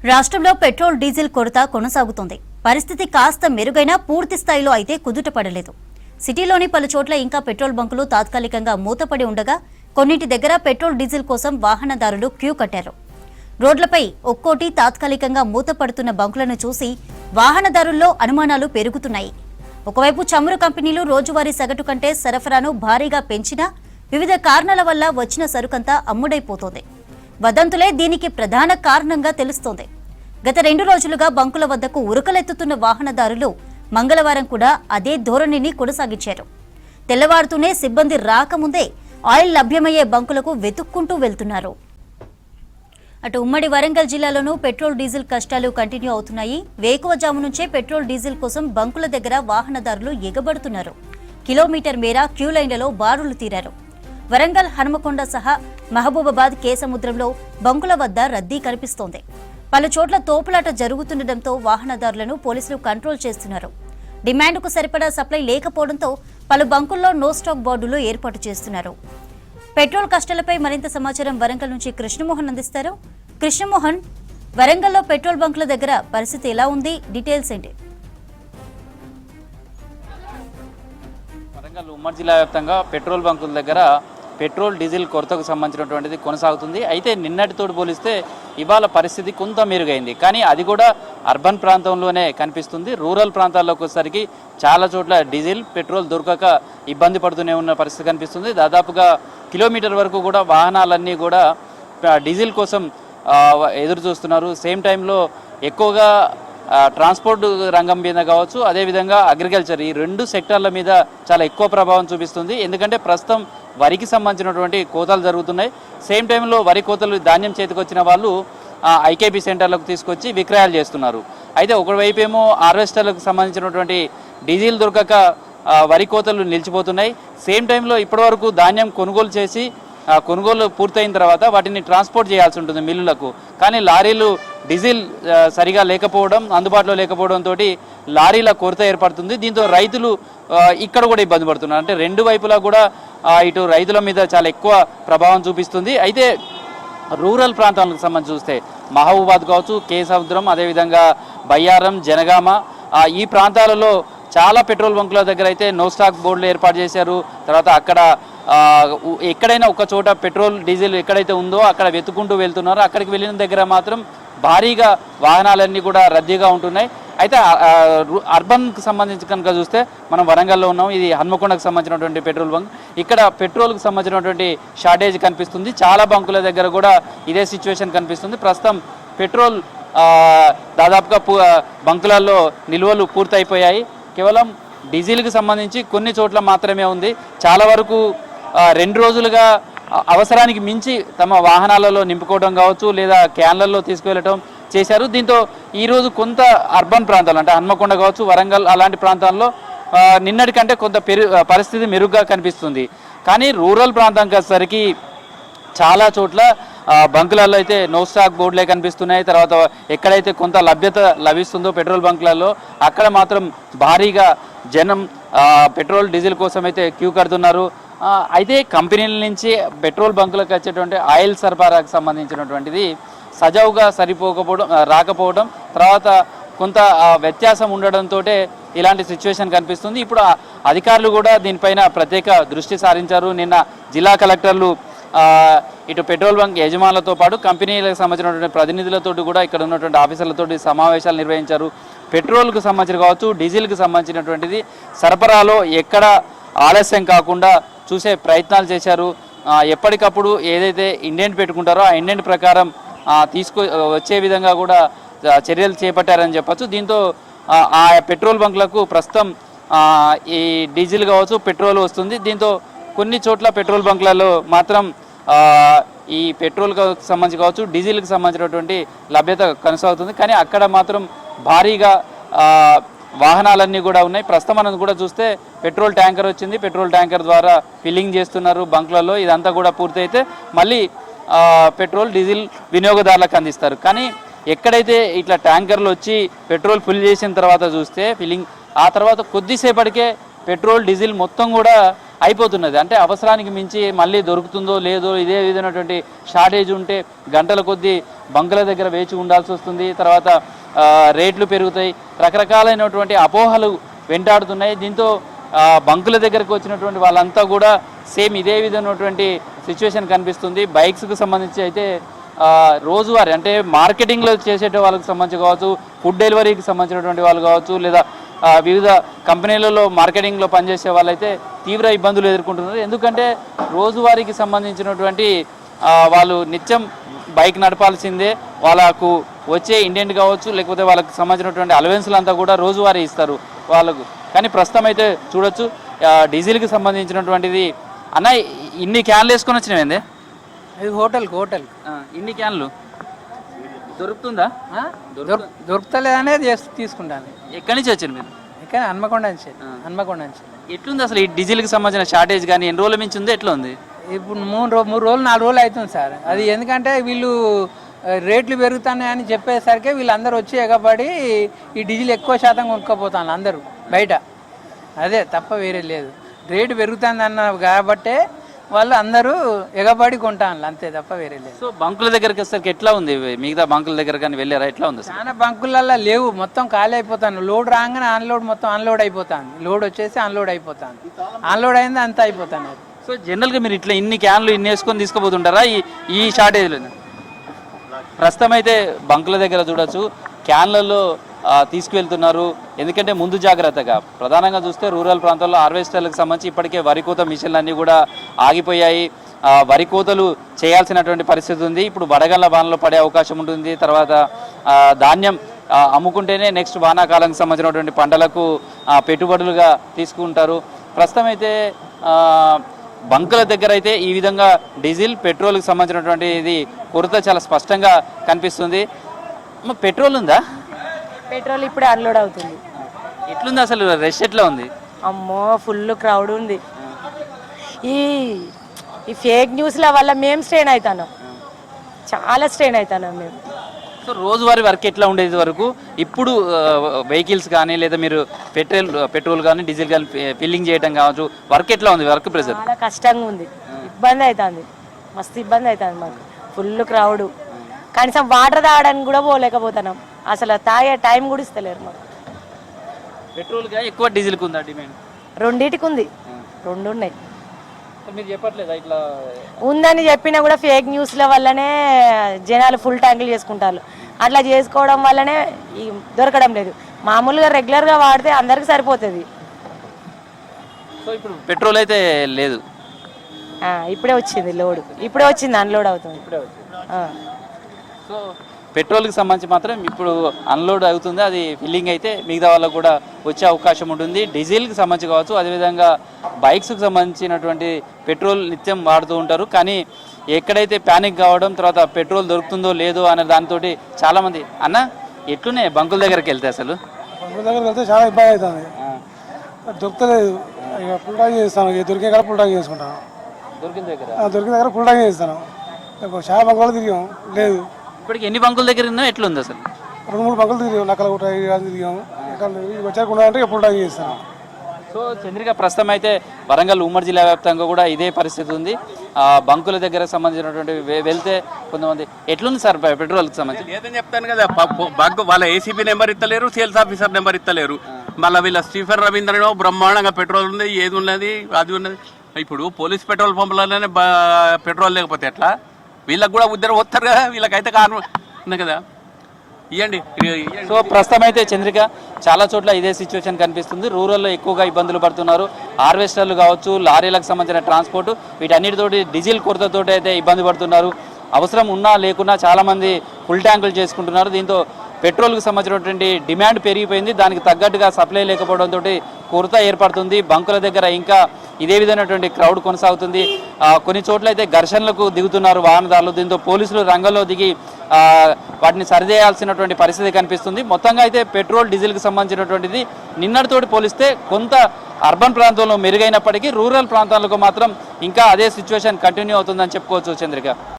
రాష్ట్రంలో petrol diesel కొరత కొనసాగుతోంది. పరిస్థితి కాస్త మెరుగైనా పూర్తి స్థాయిలో అయితే కుదుటపడలేదు. సిటీలోని పలు చోట్ల ఇంకా పెట్రోల్ బంకులు తాత్కాలికంగా మూతపడి ఉండగా కొన్నింటి దగ్గర పెట్రోల్ డీజిల్ కోసం వాహనదారులు క్యూ కట్టారు. రోడ్లపై ఒక్కోటి తాత్కాలికంగా మూతపడుతున్న బంకులను చూసి వాహనదారుల్లో అనుమానాలు పెరుగుతున్నాయి. ఒకవైపు చమురు కంపెనీలు రోజువారీ సగటు కంటే సరఫరాను భారీగా పెంచినా వివిధ కారణాల వల్ల వచ్చిన సరుకంతా అమ్ముడైపోతోంది. వదంతులే దీనికి ప్రధాన కారణంగా తెలుస్తోంది. గత 2 రోజులుగా బంకుల వద్దకు ఉరకలెత్తుతున్న వాహనదారులు మంగళవారం కూడా అదే ధోరణిని కొనసాగించారు. తెల్లవారుతూనే సిబ్బంది రాకముందే ఆయిల్ లభ్యమయ్యే బంకులకు వెతుక్కుంటూ వెళ్తున్నారు. అటు ఉమ్మడి వరంగల్ జిల్లాలోనూ పెట్రోల్ డీజిల్ కష్టాలు కంటిన్యూ అవుతున్నాయి. వేకువజాము నుంచే పెట్రోల్ డీజిల్ కోసం బంకుల దగ్గర వాహనదారులు ఎగబడుతున్నారు. కిలోమీటర్ మేర క్యూ లైన్లలో బారులు తీరారు. వరంగల్, హనుమకొండ సహా మహబూబాబాద్, కేసముద్రంలో బంకుల వద్ద రద్దీ కనిపిస్తోంది. పలు చోట్ల తోపులాట జరుగుతుండటంతో వాహనదారులను పోలీసులు కంట్రోల్ చేస్తున్నారు. డిమాండ్కు సరిపడా సప్లై లేకపోవడంతో పలు బంకుల్లో నో స్టాక్ బోర్డులు ఏర్పాటు చేస్తున్నారు. పెట్రోల్ కష్టాలపై మరింత సమాచారం వరంగల్ నుంచి కృష్ణమోహన్ అందిస్తారు. కృష్ణమోహన్, వరంగల్లో పెట్రోల్ బంకుల దగ్గర పరిస్థితి ఎలా ఉంది? డీటెయిల్స్ ఏంటి? వరంగల్ ఉమ్మడి జిల్లా వ్యాప్తంగా పెట్రోల్ బంకుల దగ్గర పెట్రోల్ డీజిల్ కొరతకు సంబంధించినటువంటిది కొనసాగుతుంది. అయితే నిన్నటితో పోలిస్తే ఇవాళ పరిస్థితి కొంత మెరుగైంది. కానీ అది కూడా అర్బన్ ప్రాంతంలోనే కనిపిస్తుంది. రూరల్ ప్రాంతాల్లోకి వచ్చేసరికి చాలా చోట్ల డీజిల్, పెట్రోల్ దొరకక ఇబ్బంది పడుతూనే ఉన్న పరిస్థితి కనిపిస్తుంది. దాదాపుగా కిలోమీటర్ వరకు కూడా వాహనాలన్నీ కూడా డీజిల్ కోసం ఎదురు చూస్తున్నారు. సేమ్ టైంలో ఎక్కువగా ట్రాన్స్పోర్ట్ రంగం మీద కావచ్చు, అదేవిధంగా అగ్రికల్చర్, ఈ 2 సెక్టార్ల మీద చాలా ఎక్కువ ప్రభావం చూపిస్తుంది. ఎందుకంటే ప్రస్తుతం వరికి సంబంధించినటువంటి కోతలు జరుగుతున్నాయి. సేమ్ టైంలో వరి కోతలు ధాన్యం చేతికొచ్చిన వాళ్ళు ఐకేపీ సెంటర్లకు తీసుకొచ్చి విక్రయాలు చేస్తున్నారు. అయితే ఒకవైపు ఏమో హార్వెస్టర్లకు సంబంధించినటువంటి డీజిల్ దొరకక వరి కోతలు నిలిచిపోతున్నాయి. సేమ్ టైంలో ఇప్పటివరకు ధాన్యం కొనుగోలు చేసి కొనుగోలు పూర్తయిన తర్వాత వాటిని ట్రాన్స్పోర్ట్ చేయాల్సి ఉంటుంది మిల్లులకు. కానీ లారీలు డీజిల్ సరిగా లేకపోవడం, అందుబాటులో లేకపోవడంతో లారీల కొరత ఏర్పడుతుంది. దీంతో రైతులు ఇక్కడ కూడా ఇబ్బంది పడుతున్నారు. అంటే 2 వైపులా కూడా ఇటు రైతుల మీద చాలా ఎక్కువ ప్రభావం చూపిస్తుంది. అయితే రూరల్ ప్రాంతాలకు సంబంధించి చూస్తే మహబూబాద్ కావచ్చు, కేసముద్రం, అదేవిధంగా బయ్యారం, జనగామ, ఈ ప్రాంతాలలో చాలా పెట్రోల్ బంకుల దగ్గర అయితే నో స్టాక్ బోర్డులు ఏర్పాటు చేశారు. తర్వాత అక్కడ ఎక్కడైనా ఒక చోట పెట్రోల్ డీజిల్ ఎక్కడైతే ఉందో అక్కడ వెతుకుంటూ వెళ్తున్నారు. అక్కడికి వెళ్ళిన దగ్గర మాత్రం భారీగా వాహనాలన్నీ కూడా రద్దీగా ఉంటున్నాయి. అయితే అర్బన్కి సంబంధించి కనుక చూస్తే మనం వరంగల్లో ఉన్నాం. ఇది హన్మకొండకు సంబంధించినటువంటి పెట్రోల్ బంక్. ఇక్కడ పెట్రోల్కి సంబంధించినటువంటి షార్టేజ్ కనిపిస్తుంది. చాలా బంకుల దగ్గర కూడా ఇదే సిచ్యువేషన్ కనిపిస్తుంది. ప్రస్తుతం పెట్రోల్ దాదాపుగా బంకులలో నిల్వలు పూర్తయిపోయాయి. కేవలం డీజిల్కి సంబంధించి కొన్ని చోట్ల మాత్రమే ఉంది. చాలా వరకు 2 రోజులుగా అవసరానికి మించి తమ వాహనాలలో నింపుకోవడం కావచ్చు, లేదా క్యాన్లలో తీసుకువెళ్ళటం చేశారు. దీంతో ఈరోజు కొంత అర్బన్ ప్రాంతాలు అంటే హన్మకొండ కావచ్చు, వరంగల్ అలాంటి ప్రాంతాల్లో నిన్నటి కంటే కొంత పరిస్థితి మెరుగ్గా కనిపిస్తుంది. కానీ రూరల్ ప్రాంతానికి వచ్చేసరికి చాలా చోట్ల బంకులలో అయితే నో స్టాక్ బోర్డులే కనిపిస్తున్నాయి. తర్వాత ఎక్కడైతే కొంత లభ్యత లభిస్తుందో పెట్రోల్ బంకులలో అక్కడ మాత్రం భారీగా జనం పెట్రోల్ డీజిల్ కోసం అయితే క్యూ కడుతున్నారు. అయితే కంపెనీల నుంచి పెట్రోల్ బంకులకు వచ్చేటువంటి ఆయిల్ సరఫరాకు సంబంధించినటువంటిది సజావుగా రాకపోవడం, తర్వాత కొంత వ్యత్యాసం ఉండడంతో ఇలాంటి సిచ్యువేషన్ కనిపిస్తుంది. ఇప్పుడు అధికారులు కూడా దీనిపైన ప్రత్యేక దృష్టి సారించారు. నిన్న జిల్లా కలెక్టర్లు ఇటు పెట్రోల్ బంక్ యజమానులతో పాటు కంపెనీలకు సంబంధించినటువంటి ప్రతినిధులతో కూడా ఇక్కడ ఉన్నటువంటి ఆఫీసర్లతో సమావేశాలు నిర్వహించారు. పెట్రోల్కు సంబంధించి కావచ్చు, డీజిల్కి సంబంధించినటువంటిది సరఫరాలో ఎక్కడ ఆలస్యం కాకుండా చూసే ప్రయత్నాలు చేశారు. ఎప్పటికప్పుడు ఏదైతే ఇండెంట్ పెట్టుకుంటారో ఆ ఇండెంట్ ప్రకారం వచ్చే విధంగా కూడా చర్యలు చేపట్టారని చెప్పచ్చు. దీంతో ఆ పెట్రోల్ బంకులకు ప్రస్తుతం ఈ డీజిల్ కావచ్చు, పెట్రోల్ వస్తుంది. దీంతో కొన్ని చోట్ల పెట్రోల్ బంకులలో మాత్రం ఈ పెట్రోల్కి సంబంధించి కావచ్చు, డీజిల్కి సంబంధించినటువంటి లభ్యత కొనసాగుతుంది. కానీ అక్కడ మాత్రం భారీగా వాహనాలన్నీ కూడా ఉన్నాయి. ప్రస్తుతం మనం కూడా చూస్తే పెట్రోల్ ట్యాంకర్ వచ్చింది. పెట్రోల్ ట్యాంకర్ ద్వారా ఫిల్లింగ్ చేస్తున్నారు బంకులలో. ఇదంతా కూడా పూర్తయితే మళ్ళీ పెట్రోల్ డీజిల్ వినియోగదారులకు అందిస్తారు. కానీ ఎక్కడైతే ఇట్లా ట్యాంకర్లు వచ్చి పెట్రోల్ ఫిల్ చేసిన తర్వాత చూస్తే ఫిల్లింగ్ ఆ తర్వాత కొద్దిసేపటికే పెట్రోల్ డీజిల్ మొత్తం కూడా అయిపోతున్నది. అంటే అవసరానికి మించి మళ్ళీ దొరుకుతుందో లేదో, ఇదే విధమైనటువంటి షార్టేజ్ ఉంటే గంటల కొద్దీ బంకుల దగ్గర వేచి ఉండాల్సి వస్తుంది. తర్వాత రేట్లు పెరుగుతాయి, రకరకాలైనటువంటి అపోహలు వెంటాడుతున్నాయి. దీంతో బంకుల దగ్గరకు వచ్చినటువంటి వాళ్ళంతా కూడా సేమ్ ఇదే విధమైనటువంటి సిచ్యువేషన్ కనిపిస్తుంది. బైక్స్కి సంబంధించి అయితే రోజువారీ అంటే మార్కెటింగ్లో చేసే వాళ్ళకి సంబంధించి కావచ్చు, ఫుడ్ డెలివరీకి సంబంధించినటువంటి వాళ్ళు కావచ్చు, లేదా వివిధ కంపెనీలలో మార్కెటింగ్లో పనిచేసే వాళ్ళైతే తీవ్ర ఇబ్బందులు ఎదుర్కొంటున్నారు. ఎందుకంటే రోజువారీకి సంబంధించినటువంటి వాళ్ళు నిత్యం బైక్ నడపాల్సిందే, వాళ్ళకు వచ్చే ఇండెంట్ కావచ్చు, లేకపోతే వాళ్ళకి సంబంధించినటువంటి అలవెన్స్లు అంతా కూడా రోజువారీ ఇస్తారు వాళ్ళకు. కానీ ప్రస్తుతం అయితే చూడొచ్చు డీజిల్కి సంబంధించినటువంటిది. అన్న ఇన్ని క్యాన్లు వేసుకొని వచ్చినవేంది? ఇది హోటల్ ఇన్ని క్యాన్లు దొరుకుతుందా? దొరుకుతలేదనే తీసుకుంటాను. ఎక్కడి నుంచి వచ్చారు మీరు? ఇక్కడ హన్మకొండ నుంచి. ఎట్లుంది అసలు ఈ డీజిల్కి సంబంధించిన షార్టేజ్ కానీ ఎన్ని రోజుల మించి ఉంది, ఎట్లా ఉంది? ఇప్పుడు 3 రోజులు 4 రోజులు అవుతుంది సార్. అది ఎందుకంటే వీళ్ళు రేట్లు పెరుగుతున్నాయని చెప్పేసరికి వీళ్ళందరూ వచ్చి ఎగబడి ఈ డీజిల్ ఎక్కువ శాతం కొనుక్కపోతాను అందరూ బయట. అదే తప్ప వేరే లేదు. రేటు పెరుగుతుంది అన్నారు కాబట్టే వాళ్ళు అందరూ ఎగబడి కొంటాను, అంతే తప్ప వేరే లేదు. సో బంకుల దగ్గరికి వచ్చేసరికి ఎట్లా ఉంది? మిగతా బంకుల దగ్గర కానీ వెళ్ళారా, ఎట్లా ఉంది? చాలా బంకులలో లేవు, మొత్తం ఖాళీ అయిపోతాను. లోడ్ రాగానే మొత్తం అన్లోడ్ అయిపోతాను. లోడ్ వచ్చేసి అన్లోడ్ అయిపోతాను. అన్లోడ్ అయింది అంతా అయిపోతాను. సో జనరల్గా మీరు ఇట్లా ఇన్ని క్యాన్లు ఇన్ని వేసుకొని తీసుకుపోతుంటారా ఈ షార్టేజ్లో? ప్రస్తుతం అయితే బంకుల దగ్గర చూడొచ్చు క్యాన్లలో తీసుకువెళ్తున్నారు. ఎందుకంటే ముందు జాగ్రత్తగా ప్రధానంగా చూస్తే రూరల్ ప్రాంతాల్లో హార్వెస్టర్లకు సంబంధించి ఇప్పటికే వరి కోత మిషన్లు అన్నీ కూడా ఆగిపోయాయి. వరి కోతలు చేయాల్సినటువంటి పరిస్థితి ఉంది. ఇప్పుడు వడగళ్ల వానలో పడే అవకాశం ఉంటుంది. తర్వాత ధాన్యం అమ్ముకుంటేనే నెక్స్ట్ వానాకాలానికి సంబంధించినటువంటి పంటలకు పెట్టుబడులుగా తీసుకుంటారు. ప్రస్తుతం అయితే బంకుల దగ్గర అయితే ఈ విధంగా డీజిల్ పెట్రోల్కి సంబంధించినటువంటి ఇది కొరత చాలా స్పష్టంగా కనిపిస్తుంది. పెట్రోల్ ఉందా? పెట్రోల్ ఇప్పుడే అన్లోడ్ అవుతుంది. ఎట్లుంది అసలు, రష్ ఎట్లా ఉంది? అమ్మో ఫుల్ క్రౌడ్ ఉంది. ఈ ఫేక్ న్యూస్ల వల్ల మేము స్ట్రెయిన్ అవుతున్నాం, చాలా స్ట్రెయిన్ అవుతున్నాం మేము. సో రోజువారీ వర్క్ ఎట్లా ఉండేది వరకు, ఇప్పుడు వెహికల్స్ కానీ లేదా మీరు పెట్రోల్ కానీ డీజిల్ కానీ ఫిల్లింగ్ చేయడం కావచ్చు, వర్క్ ఎట్లా ఉంది? వర్క్ ప్రెజర్ చాలా కష్టంగా ఉంది, ఇబ్బంది అవుతుంది, మస్తు ఇబ్బంది అవుతుంది మాకు. ఫుల్ క్రౌడ్, కనీసం వాటర్ తాగడానికి కూడా పోలేకపోతున్నాం. అసలు తాగే టైం కూడా ఇస్తలేరు మాకు. పెట్రోల్గా ఎక్కువ డీజిల్కి ఉందా డిమాండ్? రెండింటికి ఉంది, రెండు ఉన్నాయి. మీరు చెప్పట్లేదా ఇట్లా ఉందని చెప్పినా కూడా ఫేక్ న్యూస్ల వల్లనే జనాలు ఫుల్ ట్యాంకులు చేసుకుంటారు. అట్లా చేసుకోవడం వల్లనే దొరకడం లేదు. మామూలుగా రెగ్యులర్గా వాడితే అందరికి సరిపోతుంది. సో ఇప్పుడు పెట్రోల్ అయితే లేదు, ఇప్పుడే వచ్చింది లోడ్, ఇప్పుడే వచ్చింది అన్లోడ్ అవుతుంది. సో పెట్రోల్కి సంబంధించి మాత్రం ఇప్పుడు అన్లోడ్ అవుతుంది, అది ఫిల్లింగ్ అయితే మిగతా వాళ్ళకు కూడా వచ్చే అవకాశం ఉంటుంది. డీజిల్కి సంబంధించి కావచ్చు, అదేవిధంగా బైక్స్కి సంబంధించినటువంటి పెట్రోల్ నిత్యం వాడుతూ ఉంటారు. కానీ ఎక్కడైతే ప్యానిక్ కావడం, తర్వాత పెట్రోల్ దొరుకుతుందో లేదో అనే దాంతో చాలామంది అన్న ఎట్లున్నాయి బంకుల దగ్గరికి వెళ్తే? అసలు బంకుల దగ్గరికి వెళ్తే చాలా ఇబ్బంది అవుతుంది, దొరకలేదు. ఇక ఫుల్ ట్యాంక్ చేస్తాను, దొరికే కాడ ఫుల్ ట్యాంక్ చేసుకుంటాను. దొరికిన దగ్గర ఫుల్ ట్యాంక్ చేస్తాను. చాలా బంకులు తిరిగాం, లేదు. ఇప్పటికి ఎన్ని బంకుల దగ్గర ఉందో ఎట్లుంది అసలు? 2-3 బంకులు తిరిగాం, నక్కల గుట్ట తిరిగాం. వచ్చాకుండా అంటే ఫుల్ ట్యాంక్ చేస్తాను. సో చంద్రిక ప్రస్తుతం అయితే వరంగల్ ఉమ్మడి జిల్లా వ్యాప్తంగా కూడా ఇదే పరిస్థితి ఉంది. బంకుల దగ్గర సంబంధించినటువంటి వెళ్తే కొంతమంది ఎట్లుంది సార్ పెట్రోల్కి సంబంధించి? ఏదని చెప్తాను కదా, బంకు వాళ్ళ ఏసీపీ నెంబర్ ఇస్తలేరు, సేల్స్ ఆఫీసర్ నెంబర్ ఇస్తలేరు. మళ్ళీ వీళ్ళ స్టీఫెన్ రవీంద్రనో బ్రహ్మాండంగా పెట్రోల్ ఉంది, ఏది ఉన్నది అది ఉన్నది. ఇప్పుడు పోలీస్ పెట్రోల్ పంపులలోనే పెట్రోల్ లేకపోతే ఎట్లా? వీళ్ళకి కూడా ఉద్దరం వస్తారు కదా, వీళ్ళకైతే కారణం ఉంది కదా. ఇవ్వండి. సో ప్రస్తుతం అయితే చంద్రిక చాలా చోట్ల ఇదే సిచ్యువేషన్ కనిపిస్తుంది. రూరల్లో ఎక్కువగా ఇబ్బందులు పడుతున్నారు. హార్వెస్టర్లు కావచ్చు, లారీలకు సంబంధించిన ట్రాన్స్పోర్ట్, వీటన్నిటితోటి డీజిల్ కొరతతో అయితే ఇబ్బంది పడుతున్నారు. అవసరం ఉన్నా లేకున్నా చాలామంది ఫుల్ ట్యాంకులు చేసుకుంటున్నారు. దీంతో పెట్రోల్కి సంబంధించినటువంటి డిమాండ్ పెరిగిపోయింది. దానికి తగ్గట్టుగా సప్లై లేకపోవడంతో కొరత ఏర్పడుతుంది. బంకుల దగ్గర ఇంకా ఇదే విధమైనటువంటి క్రౌడ్ కొనసాగుతుంది. కొన్ని చోట్ల అయితే ఘర్షణలకు దిగుతున్నారు వాహనదారులు. దీంతో పోలీసులు రంగంలో దిగి వాటిని సరిచేయాల్సినటువంటి పరిస్థితి కనిపిస్తుంది. మొత్తంగా అయితే పెట్రోల్ డీజిల్కి సంబంధించినటువంటిది నిన్నటితోటి పోలిస్తే కొంత అర్బన్ ప్రాంతంలో మెరుగైనప్పటికీ రూరల్ ప్రాంతాలకు మాత్రం ఇంకా అదే సిచ్యువేషన్ కంటిన్యూ అవుతుందని చెప్పుకోవచ్చు చంద్రిక.